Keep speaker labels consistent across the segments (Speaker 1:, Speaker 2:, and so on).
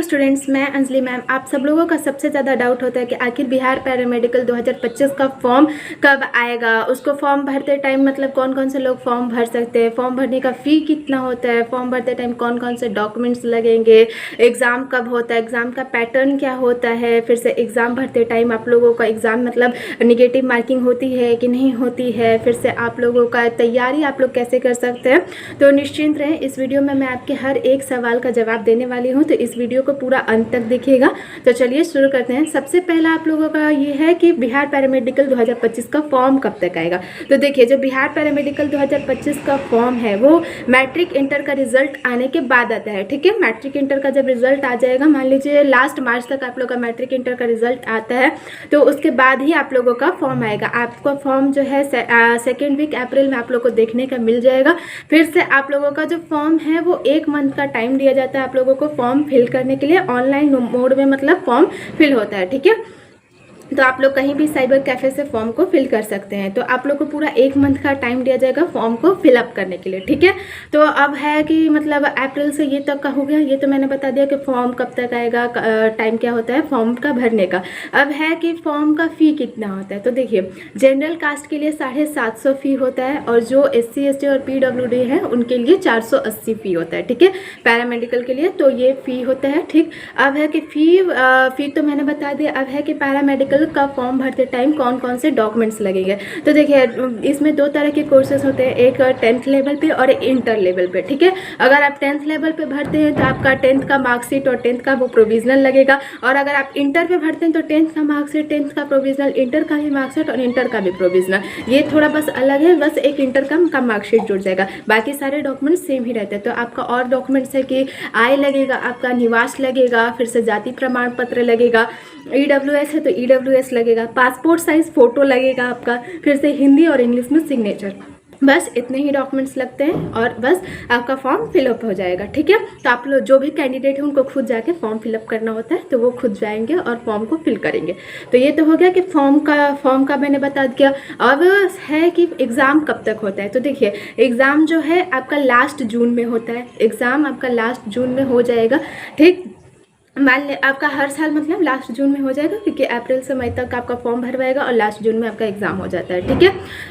Speaker 1: Students, मैं Anjali ma'am. आप सब लोगों का सबसे ज़्यादा डाउट होता है कि आखिर बिहार पैरामेडिकल 2025 का फॉर्म कब आएगा। उसको फॉर्म भरते टाइम मतलब कौन कौन से लोग फॉर्म भर सकते हैं, फॉर्म भरने का फ़ी कितना होता है, फॉर्म भरते टाइम कौन कौन से डॉक्यूमेंट्स लगेंगे, एग्ज़ाम कब होता है, एग्ज़ाम का पैटर्न क्या होता है, फिर से एग्ज़ाम भरते टाइम आप लोगों का एग्ज़ाम मतलब निगेटिव मार्किंग होती है कि नहीं होती है, फिर से आप लोगों का तैयारी आप लोग कैसे कर सकते हैं। तो निश्चिंत रहें, इस वीडियो में मैं आपके हर एक सवाल का जवाब देने वाली हूँ, तो इस वीडियो को पूरा अंत तक देखिएगा। तो चलिए शुरू करते हैं। सबसे पहला आप लोगों का ये है कि बिहार पैरामेडिकल 2025 का फॉर्म कब तक आएगा। तो देखिए, जो बिहार पैरामेडिकल 2025 का फॉर्म है वो मैट्रिक इंटर का रिजल्ट आने के बाद आता है। ठीक है, मैट्रिक इंटर का जब रिजल्ट आ जाएगा, मान लीजिए लास्ट मार्च तक आप लोग का मैट्रिक इंटर का रिजल्ट आता है, तो उसके बाद ही आप लोगों का फॉर्म आएगा। आपका फॉर्म जो है सेकेंड वीक अप्रैल में आप लोग को देखने का मिल जाएगा। फिर से आप लोगों का जो फॉर्म है वो 1 मंथ का टाइम दिया जाता है आप लोगों को फॉर्म फिल करने के लिए। ऑनलाइन मोड में मतलब फॉर्म फिल होता है। ठीक है, तो आप लोग कहीं भी साइबर कैफ़े से फॉर्म को फिल कर सकते हैं। तो आप लोग को पूरा 1 मंथ का टाइम दिया जाएगा फॉर्म को फिलअप करने के लिए। ठीक है, तो अब है कि मतलब अप्रैल से ये तक का हो गया। ये तो मैंने बता दिया कि फॉर्म कब तक आएगा, टाइम क्या होता है फॉर्म का भरने का। अब है कि फॉर्म का फ़ी कितना होता है। तो देखिए, जनरल कास्ट के लिए 750 फ़ी होता है, और जो SC ST और PWD है उनके लिए 480 फ़ी होता है। ठीक है, पैरामेडिकल के लिए तो ये फ़ी होता है। ठीक, अब है कि फ़ी तो मैंने बता दिया। अब है कि पैरामेडिकल का फॉर्म भरते टाइम कौन कौन से डॉक्यूमेंट्स लगेंगे। तो देखिए, इसमें 2 तरह के कोर्सेज होते हैं, एक 10th लेवल पे और इंटर लेवल पे। ठीक है, अगर आप 10th लेवल पे भरते हैं तो आपका 10th का मार्कशीट और 10th का वो प्रोविजनल लगेगा, और अगर आप इंटर पे भरते हैं तो 10th का मार्कशीट, 10th का प्रोविजनल, इंटर का भी मार्कशीट और इंटर का भी प्रोविजनल। ये थोड़ा बस अलग है, बस एक इंटर का मार्कशीट जुड़ जाएगा, बाकी सारे डॉक्यूमेंट्स सेम ही रहते हैं। तो आपका और डॉक्यूमेंट्स है कि आय लगेगा, आपका निवास लगेगा, फिर से जाति प्रमाण पत्र लगेगा, EWS है तो EWS लगेगा, पासपोर्ट साइज फ़ोटो लगेगा आपका, फिर से हिंदी और इंग्लिश में सिग्नेचर। बस इतने ही डॉक्यूमेंट्स लगते हैं और बस आपका फॉर्म फिलअप हो जाएगा। ठीक है, तो आप लोग जो भी कैंडिडेट है उनको खुद जाके फॉर्म फिलअप करना होता है, तो वो खुद जाएंगे और फॉर्म को फिल करेंगे। तो ये तो हो गया कि फॉर्म का मैंने बता दिया। अब है कि एग्ज़ाम कब तक होता है। तो देखिए, एग्ज़ाम जो है आपका लास्ट जून में होता है। एग्ज़ाम आपका लास्ट जून में हो जाएगा। ठीक, मान ले आपका हर साल मतलब लास्ट जून में हो जाएगा, क्योंकि अप्रैल से मई तक आपका फॉर्म भरवाएगा और लास्ट जून में आपका एग्ज़ाम हो जाता है। ठीक है,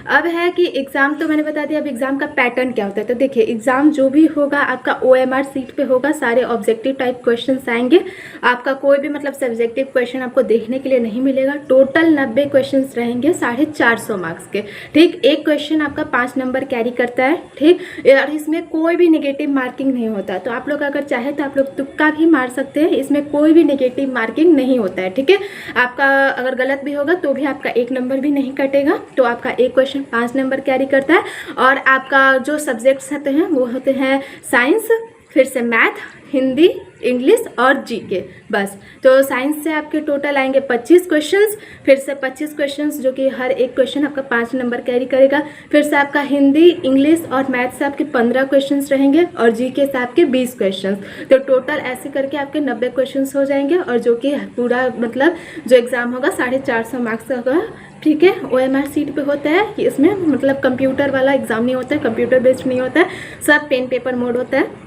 Speaker 1: अब है कि एग्ज़ाम तो मैंने बता दिया। अब एग्ज़ाम का पैटर्न क्या होता है। तो देखिए, एग्ज़ाम जो भी होगा आपका OMR सीट पे होगा, सारे ऑब्जेक्टिव टाइप क्वेश्चंस आएंगे। आपका कोई भी मतलब सब्जेक्टिव क्वेश्चन आपको देखने के लिए नहीं मिलेगा। टोटल 90 क्वेश्चन रहेंगे 450 मार्क्स के। ठीक, एक क्वेश्चन आपका 5 नंबर कैरी करता है। ठीक, और इसमें कोई भी नेगेटिव मार्किंग नहीं होता। तो आप लोग अगर चाहे तो आप लोग तुक्का भी मार सकते हैं, इसमें कोई भी नेगेटिव मार्किंग नहीं होता है। ठीक है, आपका अगर गलत भी होगा तो भी आपका 1 नंबर भी नहीं कटेगा। तो आपका एक क्वेश्चन 5 नंबर कैरी करता है, और आपका जो सब्जेक्ट्स होते हैं वो होते हैं साइंस, फिर से मैथ, हिंदी, इंग्लिश और GK। बस, तो साइंस से आपके टोटल आएंगे 25 क्वेश्चंस, फिर से 25 क्वेश्चंस जो कि हर एक क्वेश्चन आपका 5 नंबर कैरी करेगा। फिर से आपका हिंदी, इंग्लिश और मैथ से आपके 15 क्वेश्चंस रहेंगे, और GK से आपके 20 क्वेश्चंस। तो टोटल ऐसे करके आपके 90 क्वेश्चंस हो जाएंगे, और जो कि पूरा मतलब जो एग्ज़ाम होगा 450 मार्क्स का होगा। ठीक है, OMR सीट पे होता है कि इसमें मतलब कंप्यूटर वाला एग्ज़ाम नहीं होता है, कंप्यूटर बेस्ड नहीं होता है, सब पेन पेपर मोड होता है।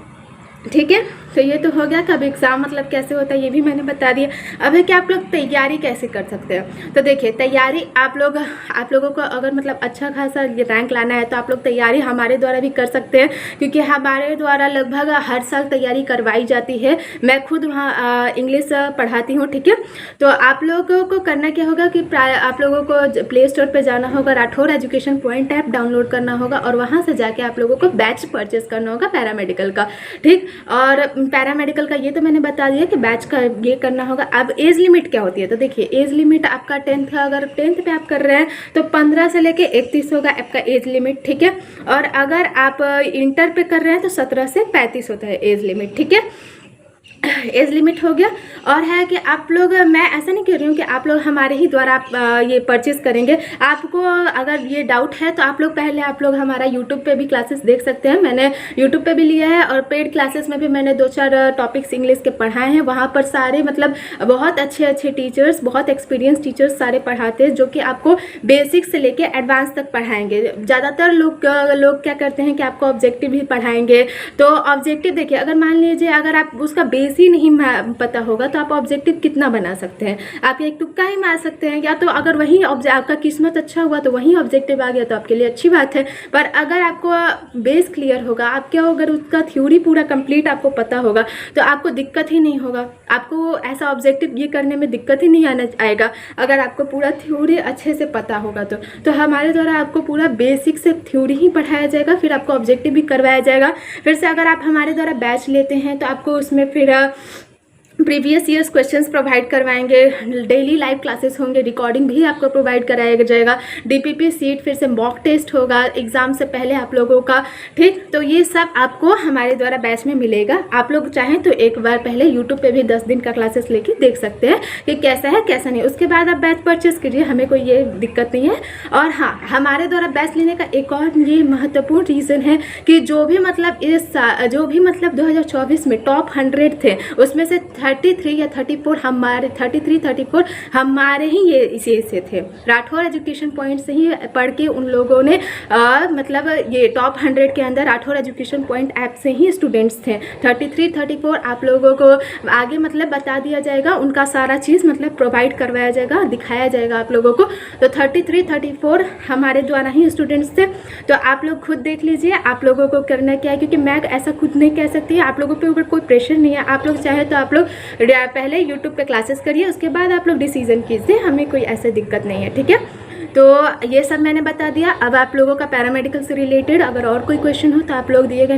Speaker 1: ठीक है, तो ये तो हो गया। कब एग्ज़ाम मतलब कैसे होता है ये भी मैंने बता दिया। अब है कि आप लोग तैयारी कैसे कर सकते हैं। तो देखिए, तैयारी आप लोगों को अगर मतलब अच्छा खासा रैंक लाना है तो आप लोग तैयारी हमारे द्वारा भी कर सकते हैं, क्योंकि हमारे द्वारा लगभग हर साल तैयारी करवाई जाती है। मैं खुद वहाँ इंग्लिश पढ़ाती हूँ। ठीक है, तो आप लोगों को करना क्या होगा कि आप लोगों को प्ले स्टोर पर जाना होगा, Rathore education point app download करना होगा, और वहाँ से जाके आप लोगों को बैच परचेस करना होगा पैरामेडिकल का। ठीक, और पैरामेडिकल का ये तो मैंने बता दिया कि बैच का ये करना होगा। अब एज लिमिट क्या होती है। तो देखिए, एज लिमिट आपका 10th का, अगर 10th पे आप कर रहे हैं तो 15 से लेके 31 होगा आपका एज लिमिट। ठीक है, और अगर आप इंटर पे कर रहे हैं तो 17 से 35 होता है एज लिमिट। ठीक है, एज लिमिट हो गया। और है कि आप लोग, मैं ऐसा नहीं कह रही हूँ कि आप लोग हमारे ही द्वारा आप ये परचेस करेंगे। आपको अगर ये डाउट है तो आप लोग पहले आप लोग हमारा यूट्यूब पे भी क्लासेस देख सकते हैं। मैंने यूट्यूब पे भी लिया है, और पेड क्लासेस में भी मैंने 2-4 टॉपिक्स इंग्लिश के पढ़ाए हैं। वहाँ पर सारे मतलब बहुत अच्छे टीचर्स, बहुत एक्सपीरियंस टीचर्स सारे पढ़ाते हैं, जो कि आपको बेसिक से लेके एडवांस तक पढ़ाएंगे। ज़्यादातर लोग क्या करते हैं कि आपको ऑब्जेक्टिव ही पढ़ाएंगे। तो ऑब्जेक्टिव देखिए, अगर मान लीजिए अगर आप उसका बेस ही नहीं पता होगा तो आप ऑब्जेक्टिव कितना बना सकते हैं? आप एक तुक्का ही मार सकते हैं, या तो अगर वही आपका किस्मत अच्छा हुआ तो वही ऑब्जेक्टिव आ गया तो आपके लिए अच्छी बात है। पर अगर आपको बेस क्लियर होगा, आपके अगर उसका थ्योरी पूरा कंप्लीट आपको पता होगा तो आपको दिक्कत ही नहीं होगा, आपको ऐसा ऑब्जेक्टिव ये करने में दिक्कत ही नहीं आएगा अगर आपको पूरा थ्योरी अच्छे से पता होगा तो हमारे द्वारा आपको पूरा बेसिक से थ्योरी ही पढ़ाया जाएगा, फिर आपको ऑब्जेक्टिव भी करवाया जाएगा। फिर से अगर आप हमारे द्वारा बैच लेते हैं तो आपको उसमें फिर प्रीवियस ईयर्स क्वेश्चंस प्रोवाइड करवाएंगे, डेली लाइव क्लासेस होंगे, रिकॉर्डिंग भी आपको प्रोवाइड कराया जाएगा, डीपीपी सीट, फिर से मॉक टेस्ट होगा एग्जाम से पहले आप लोगों का, ठीक। तो ये सब आपको हमारे द्वारा बैच में मिलेगा। आप लोग चाहें तो एक बार पहले यूट्यूब पे भी 10 दिन का क्लासेस लेके देख सकते हैं कि कैसा है कैसा नहीं, उसके बाद आप बैच परचेस कीजिए, हमें कोई ये दिक्कत नहीं है। और हाँ, हमारे द्वारा बैच लेने का एक और ये महत्वपूर्ण रीज़न है कि जो भी मतलब 2024 में टॉप 100 थे उसमें से 33 या 34 34 हमारे ही ये इसी से थे। राठौर एजुकेशन पॉइंट से ही पढ़ के उन लोगों ने मतलब ये टॉप 100 के अंदर राठौर एजुकेशन पॉइंट ऐप से ही स्टूडेंट्स थे। 33 34 आप लोगों को आगे मतलब बता दिया जाएगा, उनका सारा चीज़ मतलब प्रोवाइड करवाया जाएगा, दिखाया जाएगा आप लोगों को। तो 33 34 हमारे द्वारा ही स्टूडेंट्स थे। तो आप लोग खुद देख लीजिए आप लोगों को करना क्या है, क्योंकि मैं ऐसा खुद नहीं कह सकती, आप लोगों पे ऊपर कोई प्रेशर नहीं है। आप लोग चाहे तो आप लोग पहले यूट्यूब पे क्लासेस करिए, उसके बाद आप लोग डिसीजन कीजिए, हमें कोई ऐसे दिक्कत नहीं है, ठीक है। तो ये सब मैंने बता दिया। अब आप लोगों का पैरामेडिकल से रिलेटेड अगर और कोई क्वेश्चन हो तो आप लोग दिए गए